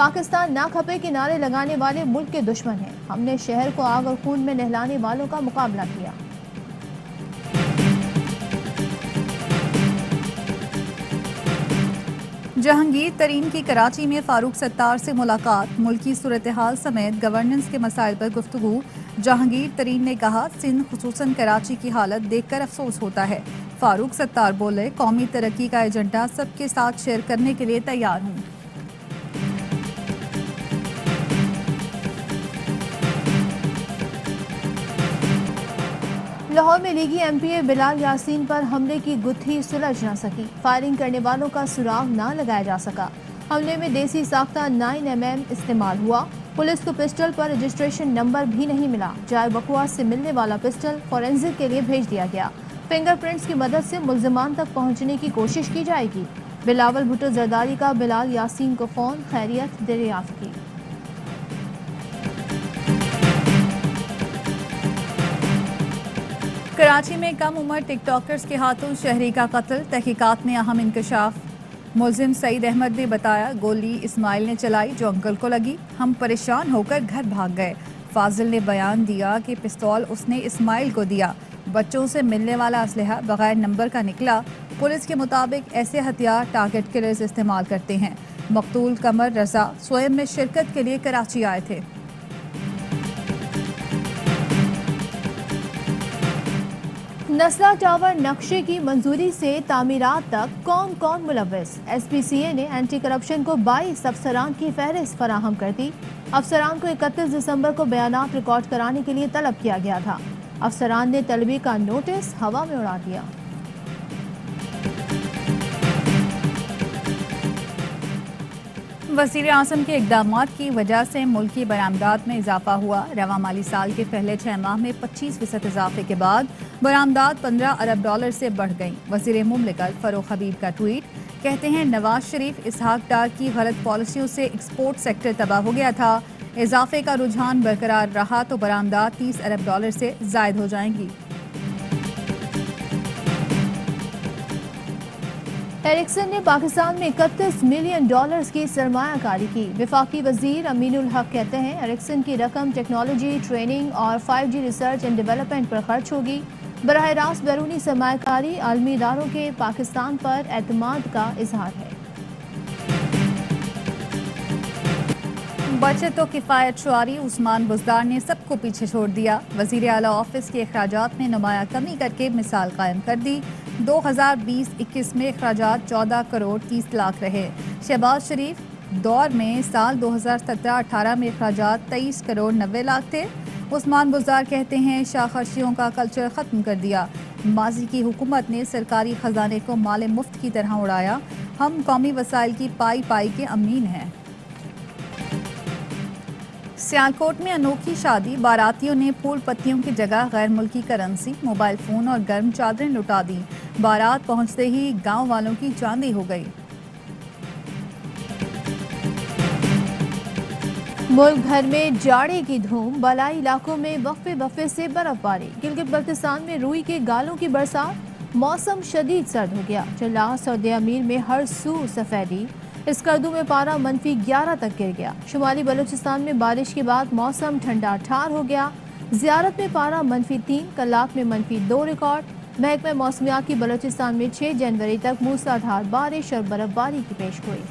پاکستان نہ کھپے کے نعرے لگانے والے ملک کے دشمن ہیں. ہم نے شہر کو آگ اور خون میں نہلانے والوں کا مقابلہ کیا. جہانگیر ترین کی کراچی میں فاروق ستار سے ملاقات، ملکی صورتحال سمیت گورننس کے مسائل پر گفتگو. جہانگیر ترین نے کہا سندھ خصوصاً کراچی کی حالت دیکھ کر افسوس ہوتا ہے. فاروق ستار بولے قومی ترقی کا ایجنڈا سب کے ساتھ شیئر کرنے کے لیے تیار ہوں. لاہور میں لیگی ایم پی اے بلال یاسین پر حملے کی گتھی سلجھ نہ سکی. فائرنگ کرنے والوں کا سراغ نہ لگایا جا سکا. حملے میں دیسی ساختہ 9mm استعمال ہوا. پولیس کو پسٹل پر رجسٹریشن نمبر بھی نہیں ملا. جائے وقوع سے ملنے والا پسٹل فورینزک کے لیے بھیج دیا گیا. فنگر پرنٹس کی مدد سے ملزمان تک پہنچنے کی کوشش کی جائے گی. بلاول بھٹو زرداری کا بلال یاسین کو فون، خیریت دریافت کی. کراچی میں کم عمر ٹک ٹاکرز کے ہاتھوں شہری کا قتل، تحقیقات میں اہم انکشاف. ملزم سعید احمد نے بتایا گولی اسماعیل نے چلائی جو انکل کو لگی، ہم پریشان ہو کر گھر بھاگ گئے. فاضل نے بیان دیا کہ پستول اس نے اسماعیل کو دیا. بچوں سے ملنے والا اسلحہ بغیر نمبر کا نکلا. پولیس کے مطابق ایسے ہتھیار ٹارگٹ کلرز استعمال کرتے ہیں. مقتول قمر رضا سوئم میں شرکت کے لیے کراچی آئے تھے. نسلہ ٹاور نقشے کی منظوری سے تعمیرات تک کون کون ملوث؟ ایس پی سی اے نے اینٹی کرپشن کو 22 افسران کی فہرست فراہم کر دی. افسران کو 31 دسمبر کو بیانات ریکارڈ کرانے کے لیے طلب کیا گیا تھا. افسران نے طلبی کا نوٹس ہوا میں اڑا دیا. وزیر اعظم کے اقدامات کی وجہ سے ملکی برآمدات میں اضافہ ہوا. رواں مالی سال کے پہلے 6 ماہ میں 25% اضافے کے بعد برآمدات 15 ارب ڈالر سے بڑھ گئیں. وزیر مملکت فروخ حبیب کا ٹویٹ، کہتے ہیں نواز شریف اسحاق ڈار کی غلط پالیسیوں سے ایکسپورٹ سیکٹر تباہ ہو گیا تھا. اضافے کا رجحان برقرار رہا تو برآمدات 30 ارب ڈالر سے زائد ہو جائیں گی. ایرکسن نے پاکستان میں 31 ملین ڈالرز کی سرمایہ کاری کی. وفاقی وزیر امین الحق کہتے ہیں ایرکسن کی رقم ٹیکنالوجی، ٹریننگ اور 5G ریسرچ اینڈ ڈیولپمنٹ پر خرچ ہوگی. براہ راست بیرونی سرمایہ کاری عالمی اداروں کے پاکستان پر اعتماد کا اظہار ہے. بچت و کفایت شعاری عثمان بزدار نے سب کو پیچھے چھوڑ دیا. وزیر اعلیٰ آفس کے اخراجات میں نمایاں کمی کر کے مثال قائم کر دی. 2020-21 میں اخراجات 14 کروڑ 30 لاکھ رہے. شہباز شریف دور میں سال 2017-18 میں اخراجات 23 کروڑ 90 لاکھ تھے. عثمان بزدار کہتے ہیں شاخرچیوں کا کلچر ختم کر دیا. ماضی کی حکومت نے سرکاری خزانے کو مال مفت کی طرح اڑایا. ہم قومی وسائل کی پائی پائی کے امین ہیں. سیالکوٹ میں انوکھی شادی، باراتیوں نے پھول پتیوں کی جگہ غیر ملکی کرنسی، موبائل فون اور گرم چادریں لٹا دیں. بارات پہنچتے ہی گاؤں والوں کی چاندی ہو گئی. ملک بھر میں جاڑے کی دھوم، بالائی علاقوں میں وقفے سے برف باری. گلگت بلتستان میں روئی کے گالوں کی برسات. موسم شدید سرد ہو گیا. چلاس اور دیامیر میں ہر سو سفیدی. اسکردو میں پارہ -11 تک گر گیا. شمالی بلوچستان میں بارش کے بعد موسم ٹھنڈا ٹھار ہو گیا. زیارت میں پارہ -3، کلاک میں -2 ریکارڈ. محکمہ موسمیات کی بلوچستان میں 6 جنوری تک موسلادھار بارش اور برف باری کی پیش گوئی.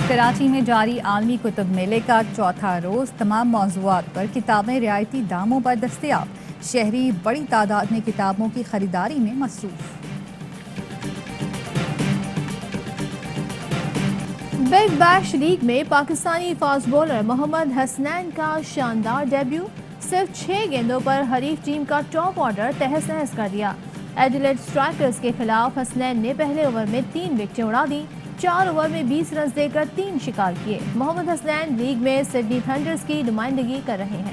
کراچی میں جاری عالمی کتب میلے کا چوتھا روز. تمام موضوعات پر کتابیں رعایتی داموں پر دستیاب. شہری بڑی تعداد میں کتابوں کی خریداری میں مصروف. بگ بیش لیگ میں پاکستانی فاسٹ بولر محمد حسنین کا شاندار ڈیبیو. صرف 6 گیندوں پر حریف ٹیم کا ٹاپ آرڈر تہس نہس کر دیا. ایڈیلیڈ اسٹرائکرز کے خلاف حسنین نے پہلے اوور میں 3 وکٹیں اڑا دیں. 4 اوور میں 20 رنز دے کر 3 شکار کیے. محمد حسنین لیگ میں سڈنی تھنڈرز کی نمائندگی کر رہے ہیں.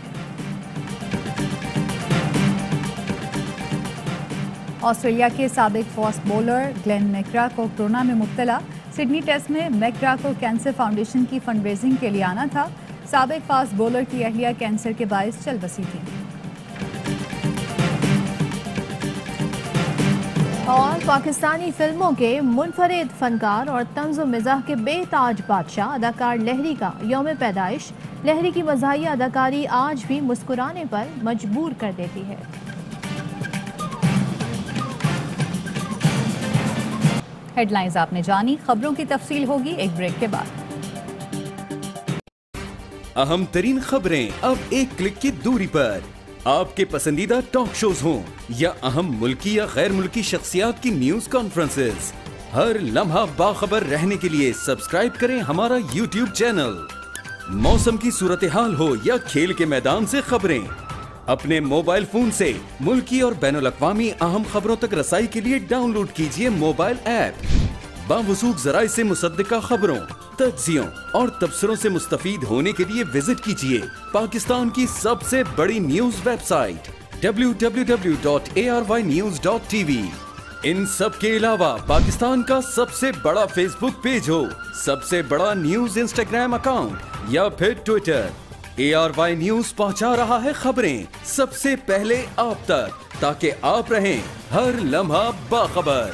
آسٹریلیا کے سابق فاسٹ بولر گلین میکرا کو کورونا میں مبتلا. سڈنی ٹیسٹ میں میکرا کو کینسر فاؤنڈیشن کی فنڈ ریزنگ کے لیے آنا تھا. سابق فاسٹ بولر کی اہلیہ کینسر کے باعث چل بسی تھی. اور پاکستانی فلموں کے منفرد فنکار اور طنز و مزاح کے بے تاج بادشاہ اداکار لہری کا یوم پیدائش. لہری کی مزاحیہ اداکاری آج بھی مسکرانے پر مجبور کر دیتی ہے. ہیڈ لائنز آپ نے جانی، خبروں کی تفصیل ہوگی ایک بریک کے بعد. اہم ترین خبریں اب ایک کلک کی دوری پر. آپ کے پسندیدہ ٹاک شوز ہوں یا اہم ملکی یا غیر ملکی شخصیات کی نیوز کانفرنسز، ہر لمحہ باخبر رہنے کے لیے سبسکرائب کریں ہمارا یوٹیوب چینل. موسم کی صورتحال ہو یا کھیل کے میدان سے خبریں، اپنے موبائل فون سے ملکی اور بین الاقوامی اہم خبروں تک رسائی کے لیے ڈاؤن لوڈ کیجیے موبائل ایپ. باوثوق ذرائع سے مصدقہ خبروں، تجزیوں اور تبصروں سے مستفید ہونے کے لیے وزٹ کیجیے پاکستان کی سب سے بڑی نیوز ویب سائٹ www.arYnews.tv. ان سب کے علاوہ پاکستان کا سب سے بڑا فیس بک پیج ہو، سب سے بڑا نیوز انسٹاگرام اکاؤنٹ یا پھر ٹویٹر، ARY نیوز پہنچا رہا ہے خبریں سب سے پہلے آپ تک، تاکہ آپ رہیں ہر لمحہ باخبر.